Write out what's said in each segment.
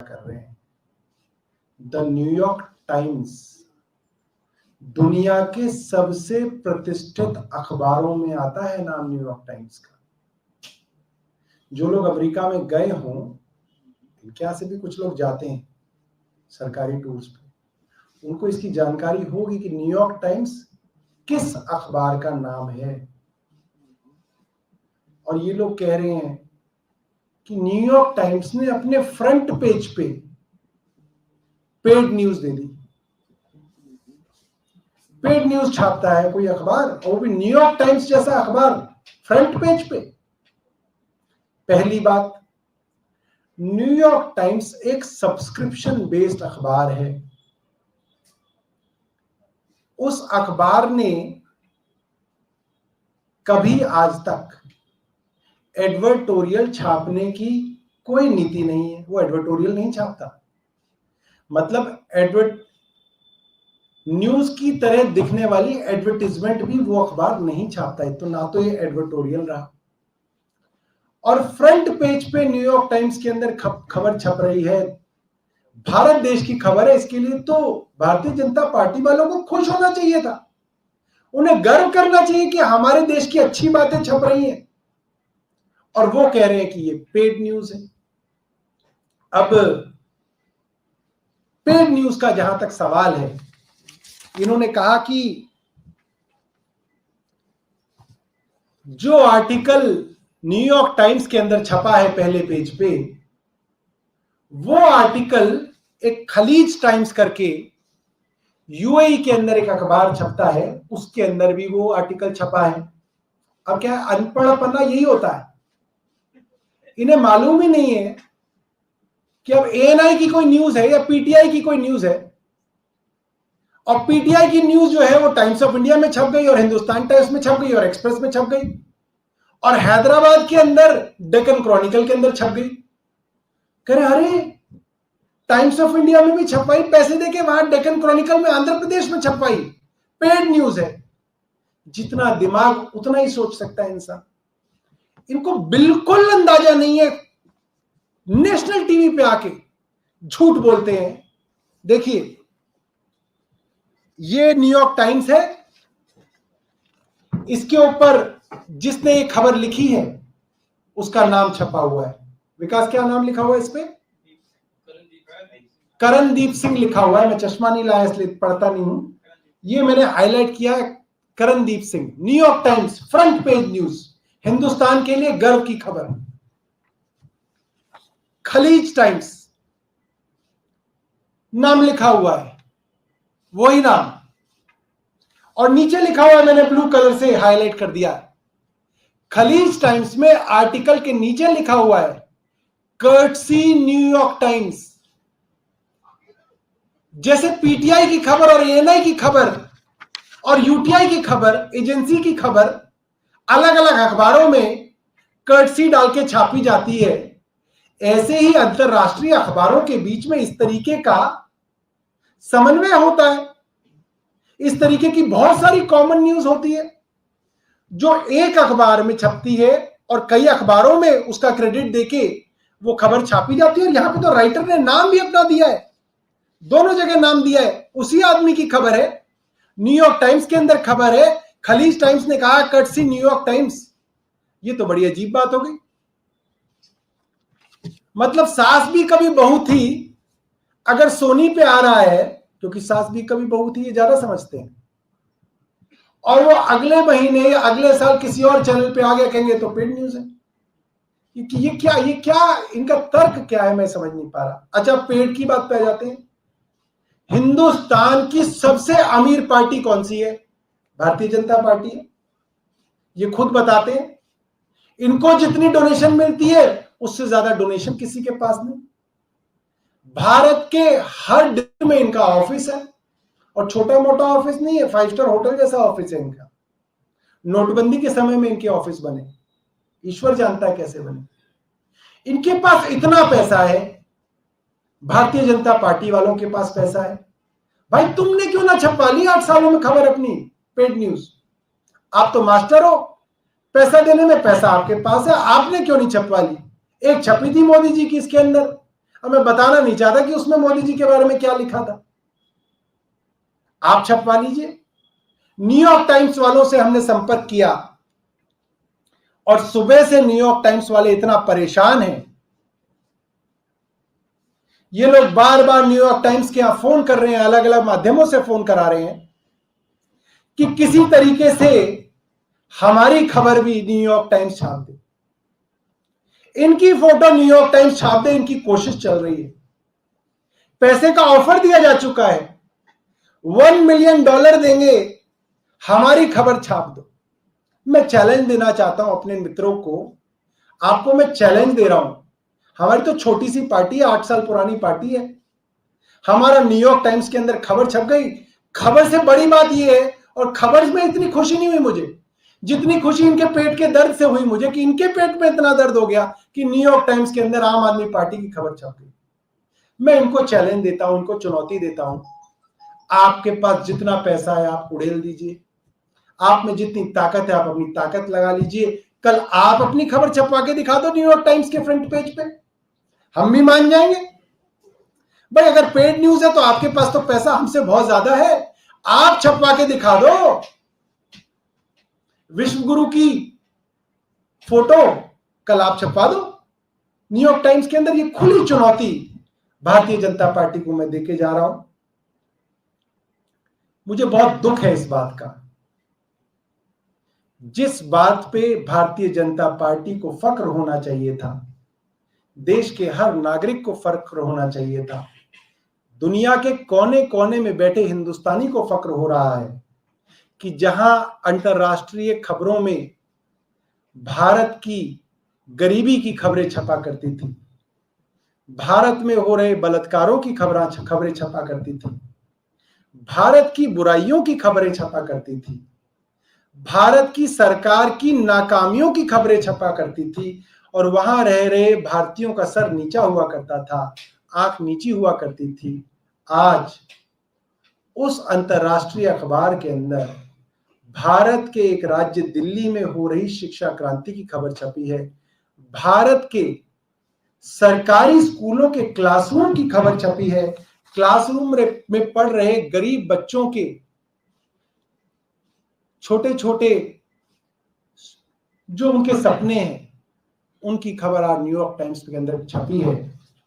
कर रहे हैं। द न्यूयॉर्क टाइम्स दुनिया के सबसे प्रतिष्ठित अखबारों में आता है नाम न्यूयॉर्क टाइम्स का। जो लोग अमेरिका में गए हों, इनके यहां से भी कुछ लोग जाते हैं सरकारी टूर्स पे, उनको इसकी जानकारी होगी कि न्यूयॉर्क टाइम्स किस अखबार का नाम है। और ये लोग कह रहे हैं कि न्यूयॉर्क टाइम्स ने अपने फ्रंट पेज पे पेड न्यूज दे दी। पेड न्यूज छापता है कोई अखबार, और वो भी न्यूयॉर्क टाइम्स जैसा अखबार फ्रंट पेज पे। पहली बात, न्यूयॉर्क टाइम्स एक सब्सक्रिप्शन बेस्ड अखबार है। उस अखबार ने कभी आज तक एडवर्टोरियल छापने की कोई नीति नहीं है। वो एडवर्टोरियल नहीं छापता, मतलब न्यूज की तरह दिखने वाली एडवर्टीजमेंट भी वो अखबार नहीं छापता है। तो ना तो ये एडवर्टोरियल रहा, और फ्रंट पेज पे न्यूयॉर्क टाइम्स के अंदर खबर छप रही है, भारत देश की खबर है। इसके लिए तो भारतीय जनता पार्टी वालों को खुश होना चाहिए था, उन्हें गर्व करना चाहिए कि हमारे देश की अच्छी बातें छप रही हैं। और वो कह रहे हैं कि ये पेड न्यूज है। अब पेड न्यूज का जहां तक सवाल है, इन्होंने कहा कि जो आर्टिकल न्यूयॉर्क टाइम्स के अंदर छपा है पहले पेज पे, वो आर्टिकल एक खलीज टाइम्स करके यूएई के अंदर एक अखबार छपता है, उसके अंदर भी वो आर्टिकल छपा है। अब क्या अनपढ़ पन्ना यही होता है, इन्हें मालूम ही नहीं है कि अब एएनआई की कोई न्यूज है या पीटीआई की कोई न्यूज है, और पीटीआई की न्यूज जो है वो टाइम्स ऑफ इंडिया में छप गई, और हिंदुस्तान टाइम्स में छप गई, और एक्सप्रेस में छप गई, और हैदराबाद के अंदर डेक्कन क्रॉनिकल के अंदर छप गई। कह रहे अरे टाइम्स ऑफ इंडिया में भी छपवाई, पैसे देके वहां डेक्कन क्रॉनिकल में आंध्र प्रदेश में छपवाई, पेड न्यूज है। जितना दिमाग उतना ही सोच सकता है इंसान। इनको बिल्कुल अंदाजा नहीं है, नेशनल टीवी पे आके झूठ बोलते हैं। देखिए, ये न्यूयॉर्क टाइम्स है, इसके ऊपर जिसने ये खबर लिखी है उसका नाम छपा हुआ है। विकास, क्या नाम लिखा हुआ है इस पे? करणदीप सिंह लिखा हुआ है। मैं चश्मा नहीं लाया इसलिए पढ़ता नहीं हूं, ये मैंने हाईलाइट किया है। Karandeep Singh, New York times, front page news, Hindustan के लिए गर्व की खबर। खलीज टाइम्स नाम लिखा हुआ है, वही नाम, और नीचे लिखा हुआ है, मैंने ब्लू कलर से हाईलाइट कर दिया। खलीज टाइम्स में आर्टिकल के नीचे लिखा हुआ है कर्टसी न्यूयॉर्क टाइम्स। जैसे पीटीआई की खबर और एएनआई की खबर और यूटीआई की खबर, एजेंसी की खबर अलग अलग अखबारों में कर्टसी डाल के छापी जाती है, ऐसे ही अंतरराष्ट्रीय अखबारों के बीच में इस तरीके का समन्वय होता है। इस तरीके की बहुत सारी कॉमन न्यूज होती है जो एक अखबार में छपती है, और कई अखबारों में उसका क्रेडिट देके वो खबर छापी जाती है। और यहां पे तो राइटर ने नाम भी अपना दिया है, दोनों जगह नाम दिया है, उसी आदमी की खबर है। न्यूयॉर्क टाइम्स के अंदर खबर है, खलीज टाइम्स ने कहा कर्टसी न्यूयॉर्क टाइम्स। ये तो बड़ी अजीब बात हो गई। मतलब सास भी कभी बहू थी, अगर सोनी पे आ रहा है, क्योंकि सास भी कभी बहू थी, ये ज्यादा समझते हैं, और वो अगले महीने या अगले साल किसी और चैनल पे आ गया, कहेंगे तो पेड न्यूज है। ये क्या इनका तर्क क्या है, मैं समझ नहीं पा रहा। अच्छा, पेड की बात पे आ जाते हैं। हिंदुस्तान की सबसे अमीर पार्टी कौन सी है? भारतीय जनता पार्टी है। ये खुद बताते हैं। इनको जितनी डोनेशन मिलती है उससे ज्यादा डोनेशन किसी के पास नहीं। भारत के हर दिल्ली में इनका ऑफिस है, और छोटा मोटा ऑफिस नहीं है, 5 स्टार होटल जैसा ऑफिस है इनका। नोटबंदी के समय में इनके ऑफिस बने, ईश्वर जानता है कैसे बने। इनके पास इतना पैसा है, भारतीय जनता पार्टी वालों के पास पैसा है। भाई तुमने क्यों ना छपवा ली 8 सालों में खबर अपनी पेड न्यूज? आप तो मास्टर हो, पैसा देने में पैसा आपके पास है, आपने क्यों नहीं छपवा ली? एक छपी थी मोदी जी की इसके अंदर, अब मैं बताना नहीं चाहता कि उसमें मोदी जी के बारे में क्या लिखा था, आप छपवा लीजिए। न्यूयॉर्क टाइम्स वालों से हमने संपर्क किया और सुबह से न्यूयॉर्क टाइम्स वाले इतना परेशान हैं, ये लोग बार बार न्यूयॉर्क टाइम्स के यहां फोन कर रहे हैं, अलग अलग माध्यमों से फोन करा रहे हैं कि किसी तरीके से हमारी खबर भी न्यूयॉर्क टाइम्स छाप दे, इनकी फोटो न्यूयॉर्क टाइम्स छाप दे, इनकी कोशिश चल रही है। पैसे का ऑफर दिया जा चुका है, $1 मिलियन देंगे, हमारी खबर छाप दो। मैं चैलेंज देना चाहता हूं अपने मित्रों को, आपको मैं चैलेंज दे रहा हूं। हमारी तो छोटी सी पार्टी है, 8 साल पुरानी पार्टी है, हमारा न्यूयॉर्क टाइम्स के अंदर खबर छप गई। खबर से बड़ी बात यह है, और खबर में इतनी खुशी नहीं हुई मुझे जितनी खुशी इनके पेट के दर्द से हुई मुझे, कि इनके पेट में इतना दर्द हो गया कि न्यूयॉर्क टाइम्स के अंदर आम आदमी पार्टी की खबर छप गई। मैं इनको चैलेंज देता हूं, इनको चुनौती देता हूं, आपके पास जितना पैसा है आप उड़ेल दीजिए, आप में जितनी ताकत है आप अपनी ताकत लगा लीजिए। कल आप अपनी खबर छपवा के दिखा दो न्यूयॉर्क टाइम्स के फ्रंट पेज पे, हम भी मान जाएंगे। भाई अगर पेड न्यूज है तो आपके पास तो पैसा हमसे बहुत ज्यादा है, आप छपवा के दिखा दो विश्व गुरु की फोटो, कल आप छपवा दो न्यूयॉर्क टाइम्स के अंदर। ये खुली चुनौती भारतीय जनता पार्टी को मैं देके जा रहा हूं। मुझे बहुत दुख है इस बात का, जिस बात पे भारतीय जनता पार्टी को फक्र होना चाहिए था, देश के हर नागरिक को फक्र होना चाहिए था, दुनिया के कोने कोने में बैठे हिंदुस्तानी को फक्र हो रहा है कि जहां अंतरराष्ट्रीय खबरों में भारत की गरीबी की खबरें छपा करती थी, भारत में हो रहे बलात्कारों की खबरें छपा करती थी, भारत की बुराइयों की खबरें छपा करती थी, भारत की सरकार की नाकामियों की खबरें छपा करती थी, और वहां रह रहे भारतीयों का सर नीचा हुआ करता था, आंख नीची हुआ करती थी। आज उस अंतरराष्ट्रीय अखबार के अंदर भारत के एक राज्य दिल्ली में हो रही शिक्षा क्रांति की खबर छपी है, भारत के सरकारी स्कूलों के क्लासरूम की खबर छपी है, क्लासरूम में पढ़ रहे गरीब बच्चों के छोटे छोटे जो उनके सपने हैं उनकी खबर आज न्यूयॉर्क टाइम्स के अंदर छपी है।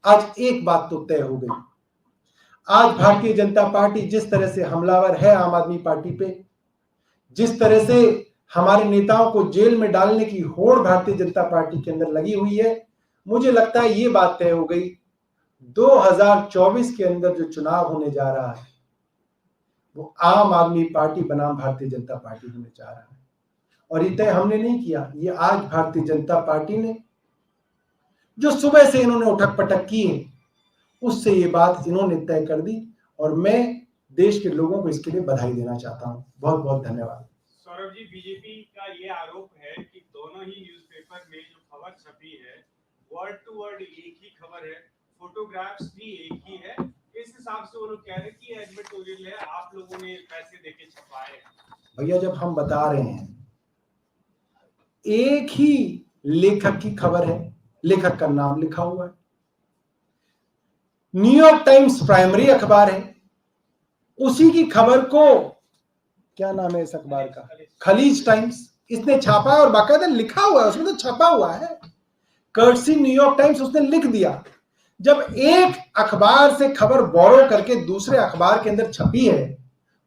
आज एक बात तो तय हो गई, आज भारतीय जनता पार्टी जिस तरह से हमलावर है आम आदमी पार्टी पे, जिस तरह से हमारे नेताओं को जेल में डालने की होड़ भारतीय जनता पार्टी के अंदर लगी हुई है, मुझे लगता है ये बात तय हो गई 2024 के अंदर जो चुनाव होने जा रहा है वो आम आदमी पार्टी बनाम भारतीय जनता पार्टी होने जा रहा है। और ये तय हमने नहीं किया, ये आज भारतीय जनता पार्टी ने जो सुबह से इन्होंने उठक पटक की है उससे ये बात इन्होंने तय कर दी, और मैं देश के लोगों को इसके लिए बधाई देना चाहता हूं। बहुत बहुत धन्यवाद। सौरभ जी, बीजेपी का ये आरोप है कि दोनों ही न्यूज़पेपर में जो खबर छपी है वर्ड टू वर्ड एक ही खबर है, फोटोग्राफ्स भी एक ही है, इस हिसाब से वो लोग कह रहे हैं कि एडिटोरियल है, आप लोगों ने पैसे देके छपाए हैं। भैया जब हम बता रहे हैं एक ही लेखक की खबर है, लेखक का नाम लिखा हुआ है, न्यूयॉर्क टाइम्स प्राइमरी अखबार है, उसी की खबर को क्या नाम है इस अखबार का, खलीज टाइम्स, इसने छापा है और बाकायदा लिखा हुआ है, उसमें तो छपा हुआ है कर्टसी न्यूयॉर्क टाइम्स, उसने लिख दिया। जब एक अखबार से खबर बोरो करके दूसरे अखबार के अंदर छपी है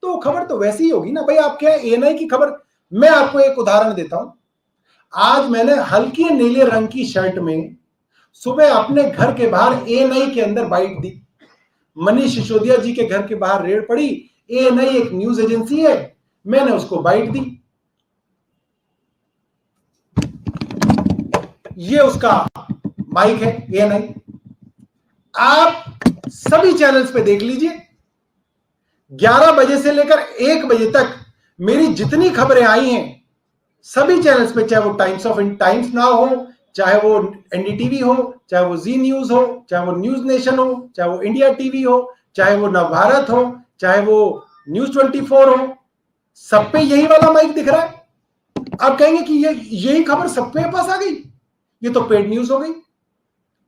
तो वो खबर तो वैसी ही होगी ना भाई। आप क्या एएनआई की खबर, मैं आपको एक उदाहरण देता हूं, आज मैंने हल्की नीले रंग की शर्ट में सुबह अपने घर के बाहर एएनआई के अंदर बाइट दी, मनीष सिसोदिया जी के घर के बाहर रेड पड़ी, एएनआई एक न्यूज एजेंसी है, मैंने उसको बाइट दी, ये उसका माइक है एएनआई। आप सभी चैनल्स पे देख लीजिए, 11 बजे से लेकर 1 बजे तक मेरी जितनी खबरें आई हैं सभी चैनल्स पे, चाहे वो टाइम्स नाउ हो, चाहे वो एनडीटीवी हो, चाहे वो जी न्यूज हो, चाहे वो न्यूज नेशन हो, चाहे वो इंडिया टीवी हो, चाहे वो नवभारत हो, चाहे वो न्यूज 24 हो, सब पे यही वाला माइक दिख रहा है। आप कहेंगे कि यही खबर सब पे पास आ गई, ये तो पेड न्यूज हो गई।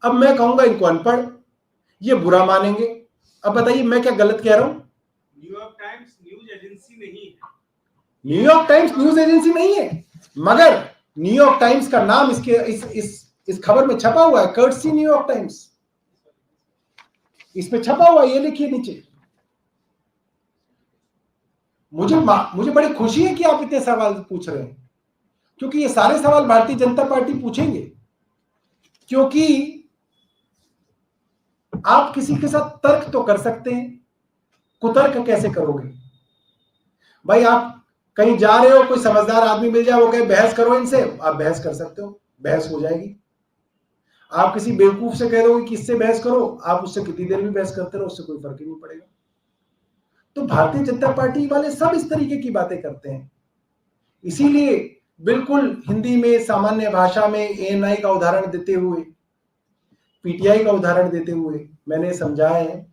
अब मैं कहूंगा इनको अनपढ़, ये बुरा मानेंगे। अब बताइए मैं क्या गलत कह रहा हूं? न्यूयॉर्क टाइम्स न्यूज एजेंसी नहीं है। न्यूयॉर्क टाइम्स न्यूज एजेंसी नहीं है, मगर न्यूयॉर्क टाइम्स का नाम इसके इस खबर में छपा हुआ है, कर्टसी न्यूयॉर्क टाइम्स, इसमें छपा हुआ है, ये लिखिए नीचे। मुझे बड़ी खुशी है कि आप इतने सवाल पूछ रहे हैं, क्योंकि ये सारे सवाल भारतीय जनता पार्टी पूछेंगे, क्योंकि आप किसी के साथ तर्क तो कर सकते हैं, कुतर्क कैसे करोगे? भाई आप कहीं जा रहे हो, कोई समझदार आदमी मिल जाए, वो कहे बहस करो इनसे, आप बहस कर सकते हो, बहस हो जाएगी। आप किसी बेवकूफ से कह दोगे कि इससे बहस करो, आप उससे कितनी देर में बहस करते रहो, उससे कोई फर्क ही नहीं पड़ेगा। तो भारतीय जनता पार्टी वाले सब इस तरीके की बातें करते हैं। इसीलिए बिल्कुल हिंदी में सामान्य भाषा में एएनआई का उदाहरण देते हुए, पीटीआई का उदाहरण देते हुए मैंने समझाया है,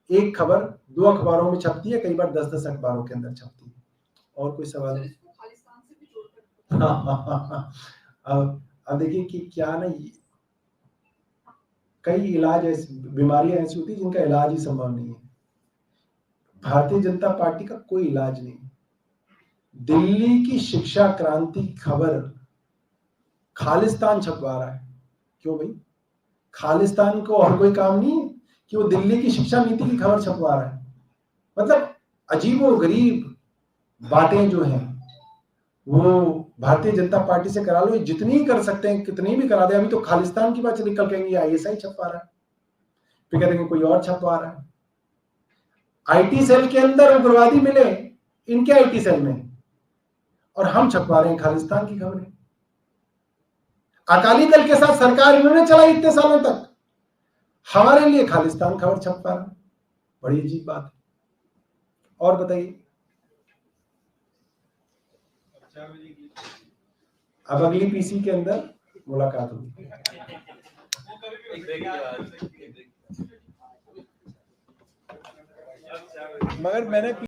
एक खबर 2 अखबारों में छपती है, कई बार 10-10 अखबारों के अंदर छपती है। और कोई सवाल? अब देखिए कि क्या ना, कई इलाज ऐसी बीमारियां ऐसी होती है जिनका इलाज ही संभव नहीं है। भारतीय जनता पार्टी का कोई इलाज नहीं। दिल्ली की शिक्षा क्रांति खबर खालिस्तान छपवा रहा है। क्यों भाई? खालिस्तान को और कोई काम नहीं है कि वो दिल्ली की शिक्षा नीति की खबर छपवा रहा है? मतलब अजीबोगरीब बातें जो हैं वो भारतीय जनता पार्टी से करा लो, जितनी ही कर सकते हैं कितनी भी करा दे। अभी तो खालिस्तान की बात निकल कहेंगे आईएसआई छपवा रहा है, फिर कह देंगे कोई और छपवा रहा है। आईटी सेल के अंदर उग्रवादी मिले इनके आईटी सेल में, और हम छपवा रहे हैं खालिस्तान की खबरें। अकाली दल के साथ सरकार इन्होंने चलाई इतने सालों तक, हमारे लिए खालिस्तान खबर छपवा रहा है। बड़ी अजीब बात है। और बताइए, अब अगली पीसी के अंदर मुलाकात होगी। मगर मैंने